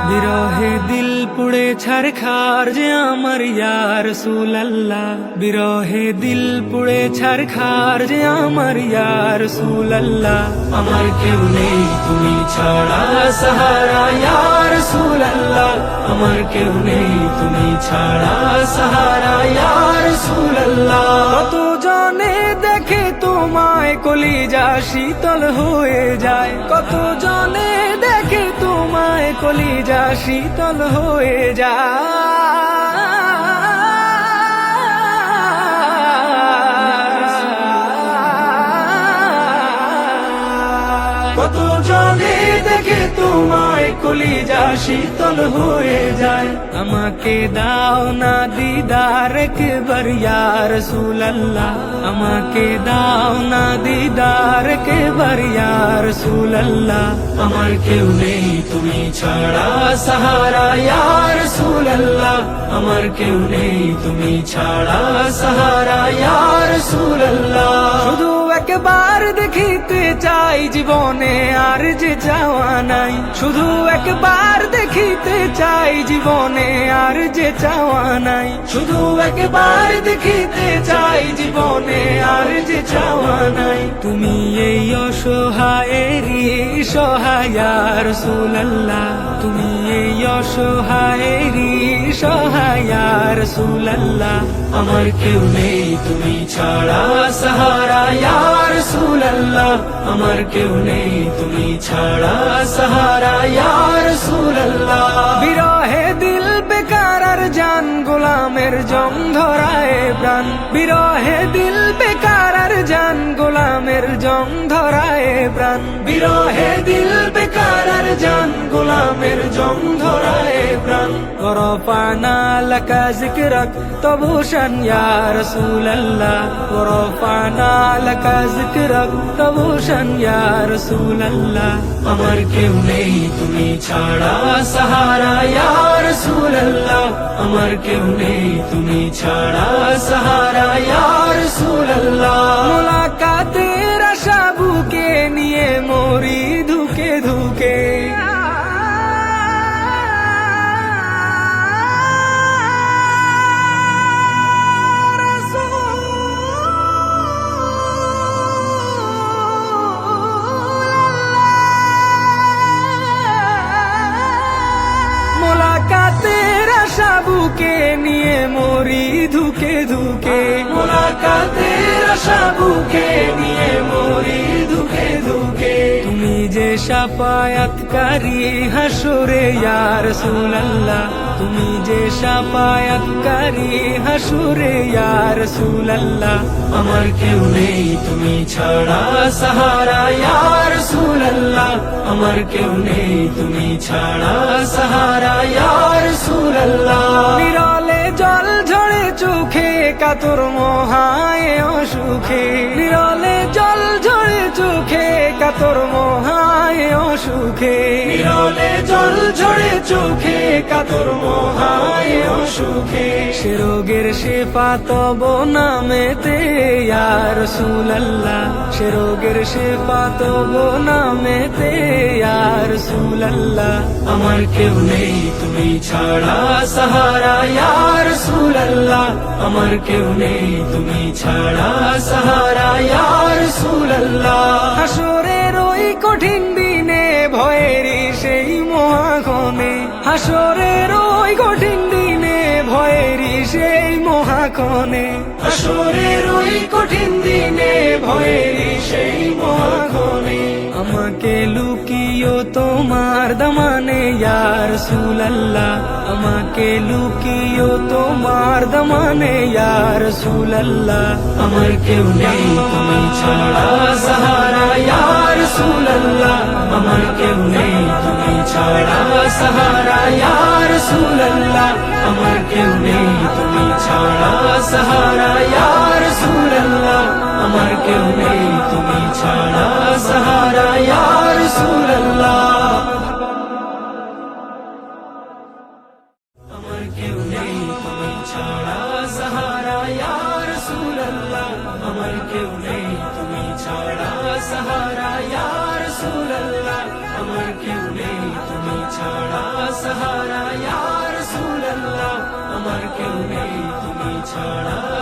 বিরহে দিল পুড়ে ছারখার যে আমার ইয়া রাসূলুল্লাহ, বিরহে দিল পুড়ে ছারখার যে আমার ইয়া রাসূলুল্লাহ। আমার কেউ নেই তুমি ছাড়া সাহারা ইয়া রাসূলুল্লাহ, আমার কেউ নেই তুমি ছাড়া সাহারা ইয়া রাসূলুল্লাহ। কত জনে দেখে তোমায় কলিজা শীতল হয়ে যায়, কত জনে দেখে তোমায় কলিজা শীতল হয়ে যায়। কত জনে দেখে তোমায় কলিজা শীতল হয়ে যায়। আমাকে দাও না দিদার একবার ইয়া রাসূলুল্লাহ, আমাকে দাও না দিদার একবার ইয়া রাসূলুল্লাহ। আমার কেউ নেই তুমি ছাড়া সাহারা ইয়া রাসূলুল্লাহ, আমার কেউ নেই তুমি ছাড়া সাহারা ইয়া রাসূলুল্লাহ। শুধু একবার দেখিতে চাই জীবনে আর যে চাওয়া নাই, শুধু একবার দেখিতে চাই জীবনে আর যে চাওয়া নাই, শুধু একবার দেখিতে চাই জীবনে আর যে চাওয়া নাই। তুমি এই অসহায়েরই সহায় ইয়া রাসূলুল্লাহ, তুমি এই অসহায়েরই সহায় ইয়া রাসূলুল্লাহ। আমার কেউ নেই তুমি ছাড়া সাহারা ইয়া রাসূলুল্লাহ, আমার কেউ নেই তুমি ছাড়া সাহারা ইয়া রাসূলুল্লাহ। বিরহে দিল বেকার আর জান গোলামের জং ধরায় প্রাণ, বিরহে দিল বেকার আর জান গোলামের জং ধরায় প্রাণ, বিরহে দিল বেকার আর জান গোলামের জং ধরায় প্রাণ। রফানা লাকা যিকরাক তবুশান ইয়া রাসূলুল্লাহ, রফানা লাকা যিকরাক তবুশান ইয়া রাসূলুল্লাহ। আমার কেউ নেই তুমি ছাড়া সাহারা ইয়া রাসূলুল্লাহ, আমার কেউ নেই তুমি ছাড়া সাহারা ইয়া রাসূলুল্লাহ। মুলাকাতের আশা বুকে নিয়ে মরি ধুকে ধুকে, মুলাকাতের আশা বুকে নিয়ে মরি ধুকে ধুকে, মুলাকাতের আশা বুকে নিয়ে মরি ধুকে ধুকে। তুমি যে শাফায়াতকারী হাসরে ইয়া রাসূলুল্লাহ, তুমি যে শাফায়াতকারী হাসরে ইয়া রাসূলুল্লাহ। আমার কেউ নেই তুমি ছাড়া সাহারা ইয়া রাসূলুল্লাহ, আমার কেউ নেই তুমি ছাড়া সাহারা ইয়া রাসূলুল্লাহ। বিরলে জল ঝরে চোখে কাতর মহায় অসুখে, বিরলে জল ঝরে চোখে কাতর মহায় অসুখে, বিরলে জল ঝরে চোখে কাতর মহায় অসুখে। সে রোগের শেফা তব নামেতে ইয়া রাসূলুল্লাহ, সে রোগের শেফা তব নামেতে ইয়া রাসূলুল্লাহ। আমার কেউ নেই তুমি ছাড়া সাহারা ইয়া রাসূলুল্লাহ, আমার কেউ নেই তুমি ছাড়া সাহারা ইয়া রাসূলুল্লাহ। হাসরের ওই কঠিন দিনে ভয়েরই সেই মহাক্ষণে, হাসরের ওই কঠিন দিনে ভয়েরই সেই মহাক্ষণে, হাসরের ওই কঠিন দিনে ভয়েরই সেই মহাক্ষণে। আমাকে লুকিও তোমার দামানে ইয়া রাসূলুল্লাহ, আমাকে লুকিও তোমার দামানে ইয়া রাসূলুল্লাহ। আমার কেউ নেই তুমি ছাড়া সাহারা ইয়া রাসূলুল্লাহ, আমার কেউ নেই তুমি ছাড়া সাহারা ইয়া রাসূলুল্লাহ, আমার কেউ নেই তুমি ছাড়া সাহারা ইয়া রাসূলুল্লাহ, আমার কেউ নেই তুমি ছাড়া সাহারা ইয়া রাসূলুল্লাহ। আমার কেউ নেই তুমি ছাড়া সাহারা ইয়া রাসূলুল্লাহ, আমার কেউ নেই তুমি ছাড়া সাহারা ইয়া রাসূলুল্লাহ, আমার কেউ নেই তুমি ছাড়া সাহারা ইয়া রাসূলুল্লাহ আমার কেউ নেই তুমি ছাড়া